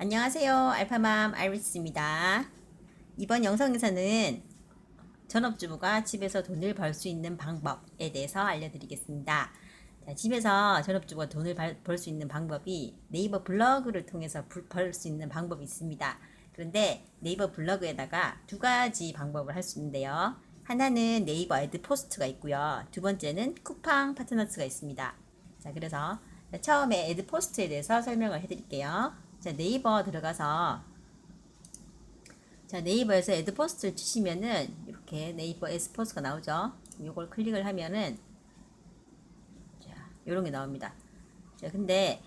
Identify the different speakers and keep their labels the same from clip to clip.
Speaker 1: 안녕하세요. 알파맘 아이리스입니다. 이번 영상에서는 전업주부가 집에서 돈을 벌 수 있는 방법에 대해서 알려드리겠습니다. 자, 집에서 전업주부가 돈을 벌 수 있는 방법이 네이버 블로그를 통해서 벌 수 있는 방법이 있습니다. 그런데 네이버 블로그에다가 두 가지 방법을 할 수 있는데요. 하나는 네이버 애드 포스트가 있고요. 두 번째는 쿠팡 파트너스가 있습니다. 자, 그래서 처음에 애드 포스트에 대해서 설명을 해드릴게요. 자, 네이버 들어가서 자, 네이버에서 애드 포스트를 치시면은 이렇게 네이버 애드 포스트가 나오죠. 이걸 클릭을 하면은 자, 이런 게 나옵니다. 자, 근데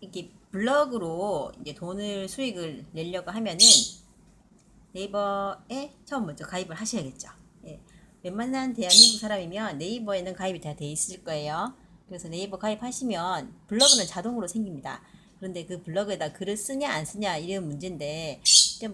Speaker 1: 이게 블로그로 이제 돈을 수익을 내려고 하면은 네이버에 처음 먼저 가입을 하셔야겠죠. 예. 웬만한 대한민국 사람이면 네이버에는 가입이 다 돼 있을 거예요. 그래서 네이버 가입하시면 블로그는 자동으로 생깁니다. 그런데 그 블로그에다 글을 쓰냐 안 쓰냐 이런 문제인데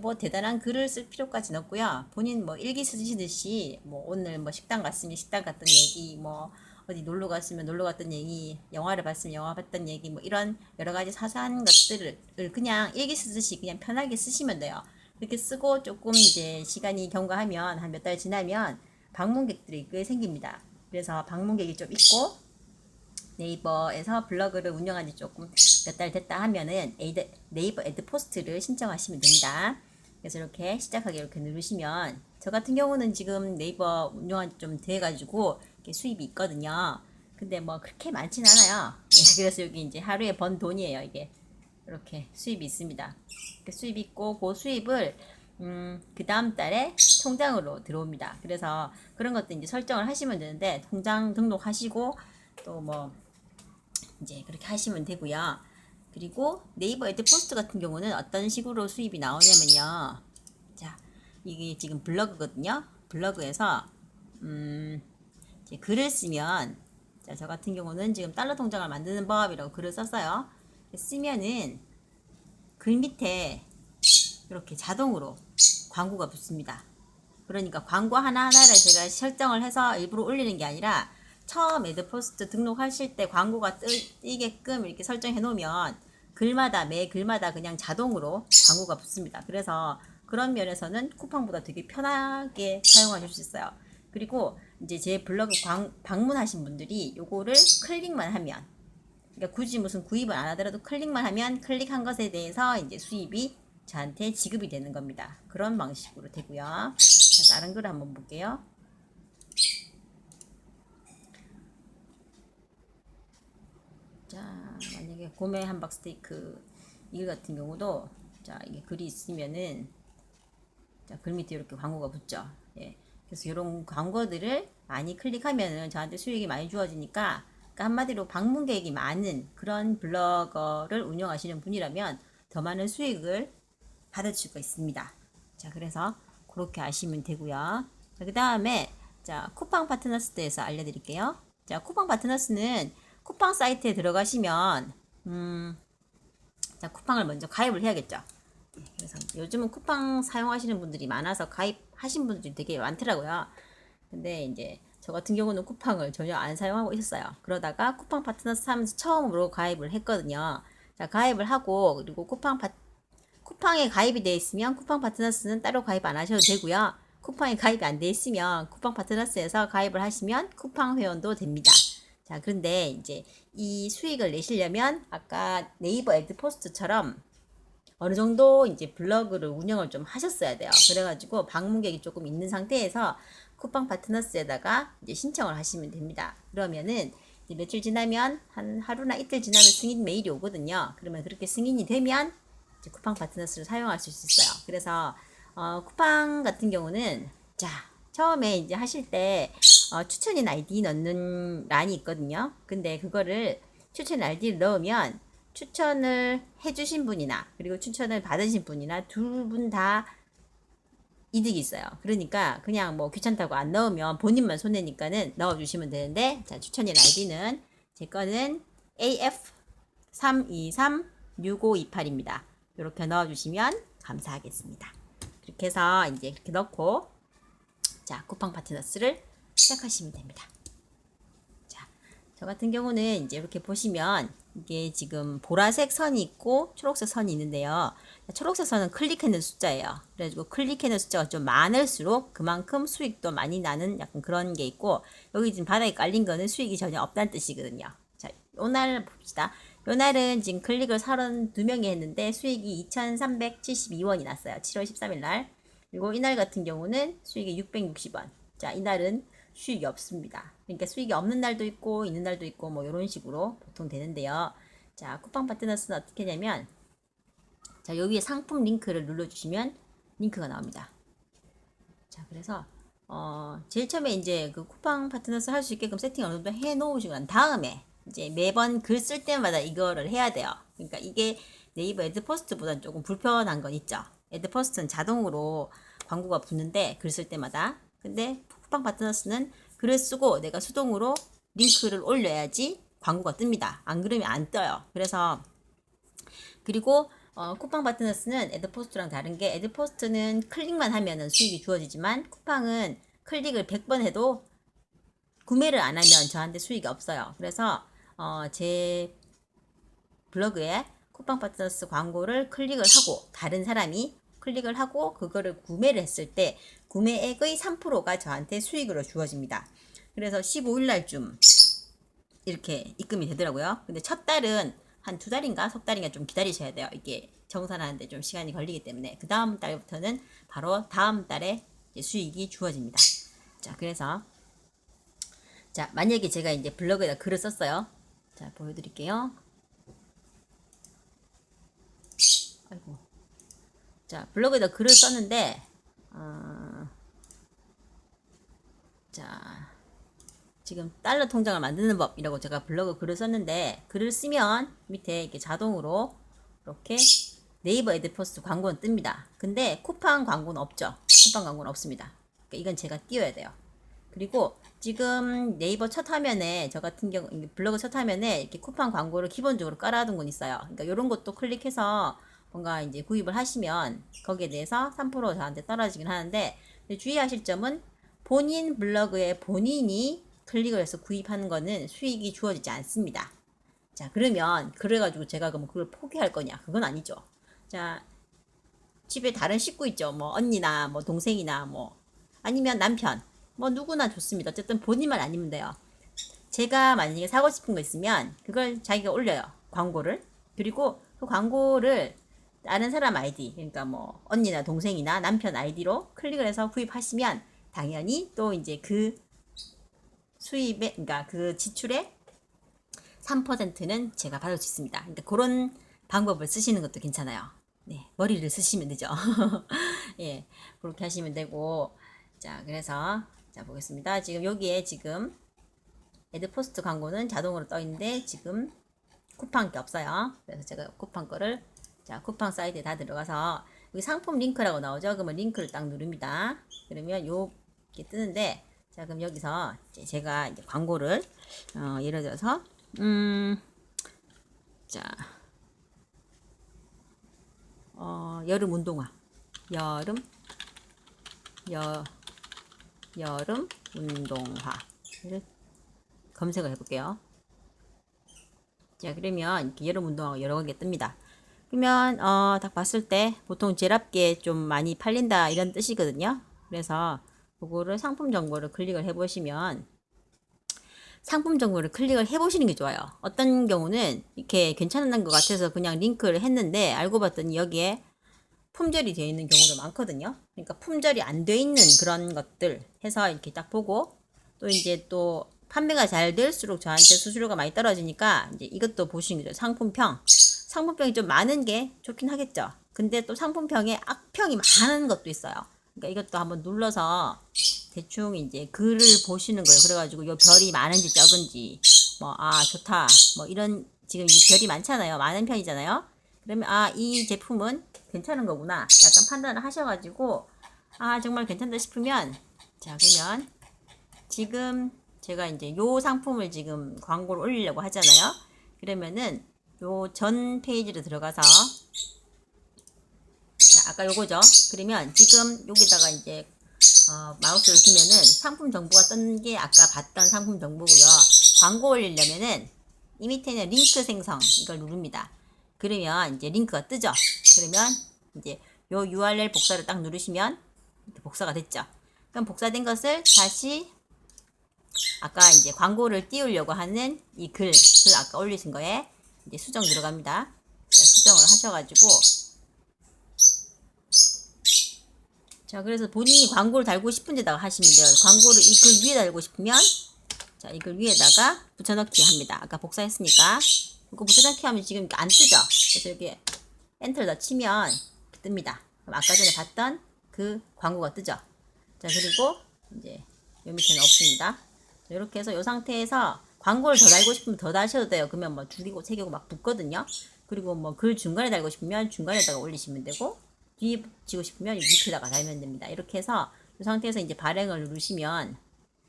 Speaker 1: 뭐 대단한 글을 쓸 필요까지는 없고요. 본인 뭐 일기 쓰시듯이 뭐 오늘 뭐 식당 갔으면 식당 갔던 얘기, 뭐 어디 놀러 갔으면 놀러 갔던 얘기, 영화를 봤으면 영화 봤던 얘기, 뭐 이런 여러 가지 사소한 것들을 그냥 일기 쓰듯이 그냥 편하게 쓰시면 돼요. 이렇게 쓰고 조금 이제 시간이 경과하면 한 몇 달 지나면 방문객들이 꽤 생깁니다. 그래서 방문객이 좀 있고 네이버에서 블로그를 운영한 지 조금 몇 달 됐다 하면은 네이버 애드 포스트를 신청하시면 됩니다. 그래서 이렇게 시작하기 이렇게 누르시면 저 같은 경우는 지금 네이버 운영한 지 좀 돼가지고 수입이 있거든요. 근데 뭐 그렇게 많진 않아요. 그래서 여기 이제 하루에 번 돈이에요. 이게 이렇게 수입이 있습니다. 수입이 있고 그 수입을 그 다음 달에 통장으로 들어옵니다. 그래서 그런 것도 이제 설정을 하시면 되는데 통장 등록하시고 또 뭐 이제 그렇게 하시면 되고요. 그리고 네이버 애드 포스트 같은 경우는 어떤 식으로 수입이 나오냐면요. 자, 이게 지금 블로그거든요. 블로그에서 이제 글을 쓰면 자, 저 같은 경우는 지금 달러 통장을 만드는 법이라고 글을 썼어요. 쓰면은 글 밑에 이렇게 자동으로 광고가 붙습니다. 그러니까 광고 하나하나를 제가 설정을 해서 일부러 올리는 게 아니라 처음 애드포스트 등록하실 때 광고가 뜨게끔 이렇게 설정해 놓으면 글마다 매 글마다 그냥 자동으로 광고가 붙습니다. 그래서 그런 면에서는 쿠팡보다 되게 편하게 사용하실 수 있어요. 그리고 이제 제 블로그 방문하신 분들이 요거를 클릭만 하면 그러니까 굳이 무슨 구입을 안 하더라도 클릭만 하면 클릭한 것에 대해서 이제 수입이 저한테 지급이 되는 겁니다. 그런 방식으로 되고요. 자, 다른 글 한번 볼게요. 자, 만약에 고메 함박 스테이크 이 같은 경우도 자, 이게 글이 있으면은 자, 글 밑에 이렇게 광고가 붙죠. 예. 그래서 이런 광고들을 많이 클릭하면은 저한테 수익이 많이 주어지니까 그러니까 한마디로 방문객이 많은 그런 블로거를 운영하시는 분이라면 더 많은 수익을 받을 수가 있습니다. 자, 그래서 그렇게 아시면 되고요. 자, 그 다음에 자, 쿠팡 파트너스 대해서 알려드릴게요. 자, 쿠팡 파트너스는 쿠팡 사이트에 들어가시면 자, 쿠팡을 먼저 가입을 해야겠죠. 그래서 요즘은 쿠팡 사용하시는 분들이 많아서 가입하신 분들이 되게 많더라고요. 근데 이제 저 같은 경우는 쿠팡을 전혀 안 사용하고 있었어요. 그러다가 쿠팡 파트너스 하면서 처음으로 가입을 했거든요. 자, 가입을 하고 그리고 쿠팡에 가입이 되어 있으면 쿠팡 파트너스는 따로 가입 안 하셔도 되고요. 쿠팡에 가입이 안 되어 있으면 쿠팡 파트너스에서 가입을 하시면 쿠팡 회원도 됩니다. 자, 그런데 이제 이 수익을 내시려면 아까 네이버 애드 포스트처럼 어느 정도 이제 블로그를 운영을 좀 하셨어야 돼요. 그래가지고 방문객이 조금 있는 상태에서 쿠팡 파트너스에다가 이제 신청을 하시면 됩니다. 그러면은 이제 며칠 지나면 한 하루나 이틀 지나면 승인 메일이 오거든요. 그러면 그렇게 승인이 되면 이제 쿠팡 파트너스를 사용하실 수 있어요. 그래서 쿠팡 같은 경우는 자 처음에 이제 하실 때 추천인 아이디 넣는 란이 있거든요. 근데 그거를 추천 아이디를 넣으면 추천을 해주신 분이나 그리고 추천을 받으신 분이나 두 분 다 이득이 있어요. 그러니까 그냥 뭐 귀찮다고 안 넣으면 본인만 손해니까는 넣어주시면 되는데 자 추천인 아이디는 제 거는 AF3236528입니다. 이렇게 넣어주시면 감사하겠습니다. 그렇게 해서 이제 이렇게 넣고 자 쿠팡 파트너스를 시작하시면 됩니다. 자, 저 같은 경우는 이제 이렇게 보시면 이게 지금 보라색 선이 있고 초록색 선이 있는데요. 초록색 선은 클릭했는 숫자예요. 그래가지고 클릭했는 숫자가 좀 많을수록 그만큼 수익도 많이 나는 약간 그런 게 있고, 여기 지금 바닥에 깔린 거는 수익이 전혀 없다는 뜻이거든요. 자, 요날 봅시다. 요날은 지금 클릭을 32명이 했는데 수익이 2,372원이 났어요. 7월 13일 날. 그리고 이날 같은 경우는 수익이 660원. 자, 이날은 수익이 없습니다. 그러니까 수익이 없는 날도 있고 있는 날도 있고 뭐 이런 식으로 보통 되는데요. 자, 쿠팡 파트너스는 어떻게 되냐면, 자, 여기 위에 상품 링크를 눌러주시면 링크가 나옵니다. 자, 그래서 제일 처음에 이제 그 쿠팡 파트너스 할 수 있게끔 세팅 어느 정도 해 놓으시고 난 다음에 이제 매번 글 쓸 때마다 이거를 해야 돼요. 그러니까 이게 네이버 애드포스트보다는 조금 불편한 건 있죠. 애드포스트는 자동으로 광고가 붙는데 글 쓸 때마다. 근데 쿠팡 파트너스는 글을 쓰고 내가 수동으로 링크를 올려야지 광고가 뜹니다. 안 그러면 안 떠요. 그래서 그리고 쿠팡 파트너스는 애드포스트랑 다른 게, 애드포스트는 클릭만 하면은 수익이 주어지지만 쿠팡은 클릭을 100번 해도 구매를 안 하면 저한테 수익이 없어요. 그래서 제 블로그에 쿠팡 파트너스 광고를 클릭을 하고 다른 사람이 클릭을 하고 그거를 구매를 했을 때 구매액의 3%가 저한테 수익으로 주어집니다. 그래서 15일 날쯤 이렇게 입금이 되더라고요. 근데 첫 달은 한 두 달인가 석 달인가 좀 기다리셔야 돼요. 이게 정산하는데 좀 시간이 걸리기 때문에 그 다음 달부터는 바로 다음 달에 수익이 주어집니다. 자, 그래서 자, 만약에 제가 이제 블로그에다 글을 썼어요. 자, 보여드릴게요. 아이고. 자, 블로그에다 글을 썼는데 자, 지금 달러 통장을 만드는 법이라고 제가 블로그 글을 썼는데, 글을 쓰면 밑에 이렇게 자동으로 이렇게 네이버 애드포스트 광고는 뜹니다. 근데 쿠팡 광고는 없죠. 쿠팡 광고는 없습니다. 그러니까 이건 제가 띄워야 돼요. 그리고 지금 네이버 첫 화면에 저 같은 경우 블로그 첫 화면에 이렇게 쿠팡 광고를 기본적으로 깔아둔 건 있어요. 그러니까 이런 것도 클릭해서 뭔가 이제 구입을 하시면 거기에 대해서 3% 저한테 떨어지긴 하는데, 주의하실 점은 본인 블로그에 본인이 클릭을 해서 구입하는 거는 수익이 주어지지 않습니다. 자, 그러면 그래가지고 제가 그럼 그걸 포기할 거냐? 그건 아니죠. 자, 집에 다른 식구 있죠. 뭐 언니나 뭐 동생이나 뭐 아니면 남편, 뭐 누구나 좋습니다. 어쨌든 본인만 아니면 돼요. 제가 만약에 사고 싶은 거 있으면 그걸 자기가 올려요. 광고를. 그리고 그 광고를 다른 사람 아이디, 그러니까 뭐 언니나 동생이나 남편 아이디로 클릭을 해서 구입하시면 당연히 또 이제 그 수입에, 그러니까 그 지출의 3%는 제가 받을 수 있습니다. 그러니까 그런 방법을 쓰시는 것도 괜찮아요. 네, 머리를 쓰시면 되죠. 예, 그렇게 하시면 되고, 자, 그래서 자 보겠습니다. 지금 여기에 지금 애드포스트 광고는 자동으로 떠 있는데 지금 쿠팡 게 없어요. 그래서 제가 쿠팡 거를, 자, 쿠팡 사이트에 다 들어가서 여기 상품 링크라고 나오죠. 그러면 링크를 딱 누릅니다. 그러면 요게 뜨는데, 자, 그럼 여기서 이제 제가 이제 광고를 예를 들어서 자, 여름 운동화, 여름 여름 운동화를 검색을 해볼게요. 자, 그러면 이렇게 여름 운동화가 여러 개 뜹니다. 그러면 딱 봤을 때 보통 제랍게 좀 많이 팔린다 이런 뜻이거든요. 그래서 그거를 상품 정보를 클릭을 해보시면, 상품 정보를 클릭을 해보시는 게 좋아요. 어떤 경우는 이렇게 괜찮은 것 같아서 그냥 링크를 했는데 알고 봤더니 여기에 품절이 되어 있는 경우도 많거든요. 그러니까 품절이 안 되어 있는 그런 것들 해서 이렇게 딱 보고, 또 이제 또 판매가 잘 될수록 저한테 수수료가 많이 떨어지니까 이제 이것도 보시는 거죠. 상품평. 상품평이 좀 많은 게 좋긴 하겠죠. 근데 또 상품평에 악평이 많은 것도 있어요. 그러니까 이것도 한번 눌러서 대충 이제 글을 보시는 거예요. 그래가지고 요 별이 많은지 적은지, 뭐, 아, 좋다. 뭐 이런, 지금 이 별이 많잖아요. 많은 편이잖아요. 그러면, 아, 이 제품은 괜찮은 거구나. 약간 판단을 하셔가지고, 아, 정말 괜찮다 싶으면, 자, 그러면 지금 제가 이제 요 상품을 지금 광고를 올리려고 하잖아요. 그러면은 요 전 페이지로 들어가서, 자, 아까 요거죠. 그러면 지금 여기다가 이제 마우스를 두면은 상품 정보가 뜬 게 아까 봤던 상품 정보고요. 광고 올리려면은 이 밑에는 링크 생성 이걸 누릅니다. 그러면 이제 링크가 뜨죠. 그러면 이제 요 URL 복사를 딱 누르시면 이렇게 복사가 됐죠. 그럼 복사된 것을 다시 아까 이제 광고를 띄우려고 하는 이 글 아까 올리신 거에 이제 수정 들어갑니다. 자, 수정을 하셔가지고 자, 그래서 본인이 광고를 달고 싶은 데다가 하시면 돼요. 광고를 이 글 위에 달고 싶으면 자, 이 글 위에다가 붙여넣기 합니다. 아까 복사했으니까 이거 붙여넣기 하면 지금 안 뜨죠. 그래서 여기 엔터를 더 치면 뜹니다. 그럼 아까 전에 봤던 그 광고가 뜨죠. 자, 그리고 이제 요 밑에는 없습니다. 이렇게 해서 이 상태에서 광고를 더 달고 싶으면 더 다셔도 돼요. 그러면 뭐 2개고 3개고 막 붙거든요. 그리고 뭐 글 중간에 달고 싶으면 중간에다가 올리시면 되고 뒤에 붙이고 싶으면 밑에다가 달면 됩니다. 이렇게 해서 이 상태에서 이제 발행을 누르시면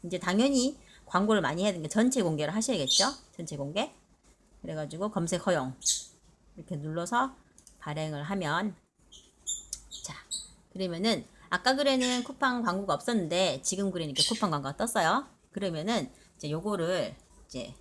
Speaker 1: 이제 당연히 광고를 많이 해야 되니까 전체 공개를 하셔야겠죠. 전체 공개. 그래가지고 검색 허용 이렇게 눌러서 발행을 하면 자 그러면은 아까 글에는 쿠팡 광고가 없었는데 지금 글에는 이렇게 쿠팡 광고가 떴어요. 그러면은 이제 요거를 이제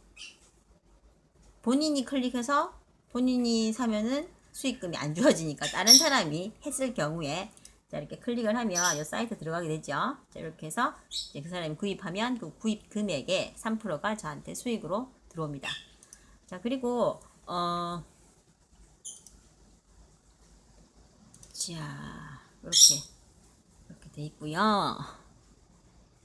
Speaker 1: 본인이 클릭해서 본인이 사면은 수익금이 안 주어지니까 다른 사람이 했을 경우에 자 이렇게 클릭을 하면 이 사이트 들어가게 되죠. 자 이렇게 해서 이제 그 사람이 구입하면 그 구입 금액의 3%가 저한테 수익으로 들어옵니다. 자 그리고 자 이렇게 돼 있고요.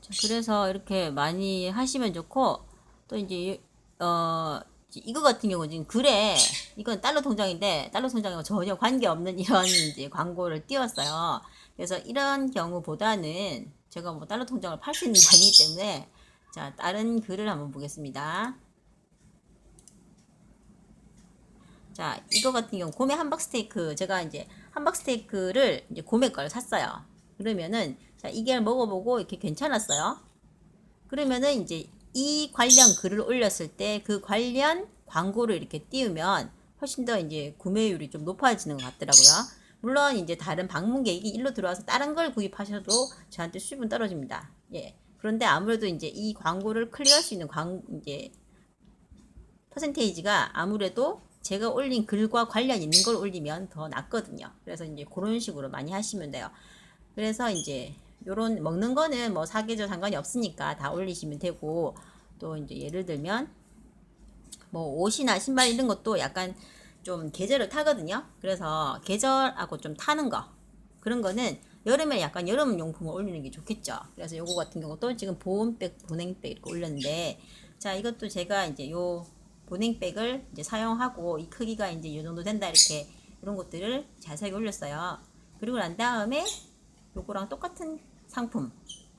Speaker 1: 자, 그래서 이렇게 많이 하시면 좋고 또 이제 이거 같은 경우 지금 글에 이건 달러 통장인데 달러 통장과 전혀 관계없는 이런 이제 광고를 띄웠어요. 그래서 이런 경우보다는 제가 뭐 달러 통장을 팔 수 있는 게 아니기 때문에 자 다른 글을 한번 보겠습니다. 자 이거 같은 경우 고메 함박 스테이크 제가 이제 함박 스테이크를 이제 고메 걸 샀어요. 그러면은 자 이게 먹어보고 이렇게 괜찮았어요. 그러면은 이제 이 관련 글을 올렸을 때 그 관련 광고를 이렇게 띄우면 훨씬 더 이제 구매율이 좀 높아지는 것 같더라고요. 물론 이제 다른 방문객이 일로 들어와서 다른 걸 구입하셔도 저한테 수입은 떨어집니다. 예. 그런데 아무래도 이제 이 광고를 클릭할 수 있는 이제 퍼센테이지가 아무래도 제가 올린 글과 관련 있는 걸 올리면 더 낫거든요. 그래서 이제 그런 식으로 많이 하시면 돼요. 그래서 이제 요런 먹는 거는 뭐 사계절 상관이 없으니까 다 올리시면 되고 또 이제 예를 들면 뭐 옷이나 신발 이런 것도 약간 좀 계절을 타거든요. 그래서 계절하고 좀 타는 거 그런 거는 여름에 약간 여름 용품을 올리는 게 좋겠죠. 그래서 요거 같은 경우도 지금 보온백, 보냉백 이렇게 올렸는데 자 이것도 제가 이제 요 보냉백을 이제 사용하고 이 크기가 이제 이 정도 된다 이렇게 이런 것들을 자세하게 올렸어요. 그리고 난 다음에 요거랑 똑같은 상품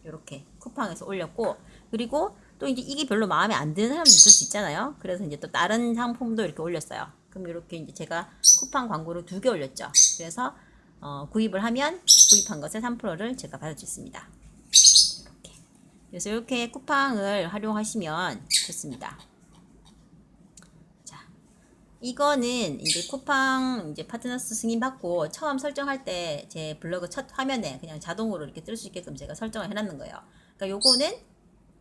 Speaker 1: 이렇게 쿠팡에서 올렸고 그리고 또 이제 이게 별로 마음에 안 드는 사람도 있을 수 있잖아요. 그래서 이제 또 다른 상품도 이렇게 올렸어요. 그럼 이렇게 이제 제가 쿠팡 광고를 2개 올렸죠. 그래서 구입을 하면 구입한 것의 3%를 제가 받을 수 있습니다. 이렇게. 그래서 이렇게 쿠팡을 활용하시면 좋습니다. 이거는 이제 쿠팡 이제 파트너스 승인 받고 처음 설정할 때 제 블로그 첫 화면에 그냥 자동으로 이렇게 뜰 수 있게끔 제가 설정을 해놨는 거예요. 그러니까 요거는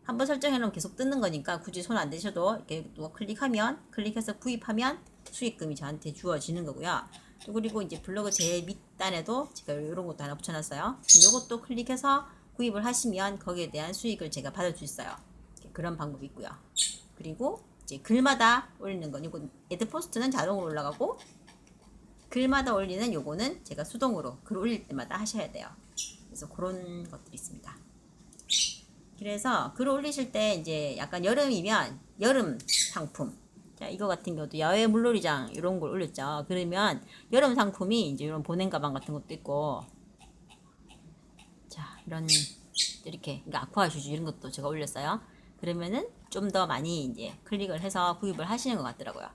Speaker 1: 한번 설정해 놓으면 계속 뜨는 거니까 굳이 손 안 대셔도 이렇게 누가 클릭해서 구입하면 수익금이 저한테 주어지는 거고요. 또 그리고 이제 블로그 제 밑단에도 제가 이런 것도 하나 붙여놨어요. 요것도 클릭해서 구입을 하시면 거기에 대한 수익을 제가 받을 수 있어요. 그런 방법이 있고요. 그리고 이제 글마다 올리는 건 이거 애드 포스트는 자동으로 올라가고 글마다 올리는 요거는 제가 수동으로 글 올릴 때마다 하셔야 돼요. 그래서 그런 것들이 있습니다. 그래서 글 올리실 때 이제 약간 여름이면 여름 상품 자 이거 같은 경우도 야외 물놀이장 이런 걸 올렸죠. 그러면 여름 상품이 이제 이런 보냉 가방 같은 것도 있고 자 이런 이렇게 그러니까 아쿠아 슈즈 이런 것도 제가 올렸어요. 그러면은 좀 더 많이 이제 클릭을 해서 구입을 하시는 것 같더라고요.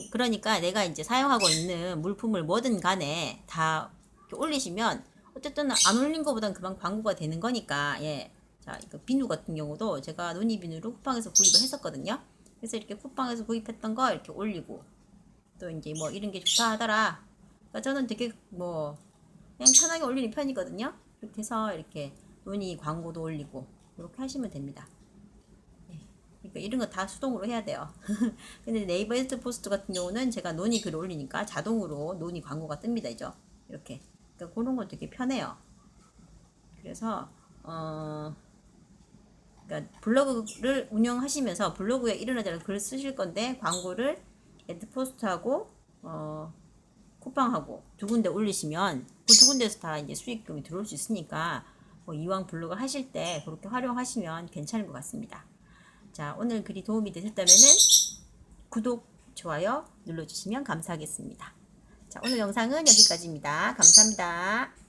Speaker 1: 그러니까 내가 이제 사용하고 있는 물품을 뭐든 간에 다 올리시면 어쨌든 안 올린 것보단 그만 광고가 되는 거니까 예. 자, 이거 비누 같은 경우도 제가 노니 비누를 쿠팡에서 구입을 했었거든요. 그래서 이렇게 쿠팡에서 구입했던 거 이렇게 올리고 또 이제 뭐 이런 게 좋다 하더라. 그러니까 저는 되게 뭐 그냥 편하게 올리는 편이거든요. 이렇게 해서 이렇게 노니 광고도 올리고 이렇게 하시면 됩니다. 그러니까 그러니까 이런 거 다 수동으로 해야 돼요. 근데 네이버 헤드 포스트 같은 경우는 제가 논의 글 올리니까 자동으로 논의 광고가 뜹니다. 이죠? 이렇게. 그러니까 그런 거 되게 편해요. 그래서 그러니까 블로그를 운영하시면서 블로그에 이런 저런 글 쓰실 건데 광고를 헤드 포스트하고 쿠팡하고 두 군데 올리시면 그 두 군데에서 다 이제 수익금이 들어올 수 있으니까 뭐 이왕 블로그 하실 때 그렇게 활용하시면 괜찮을 것 같습니다. 자, 오늘 글이 도움이 되셨다면은 구독, 좋아요 눌러주시면 감사하겠습니다. 자, 오늘 영상은 여기까지입니다. 감사합니다.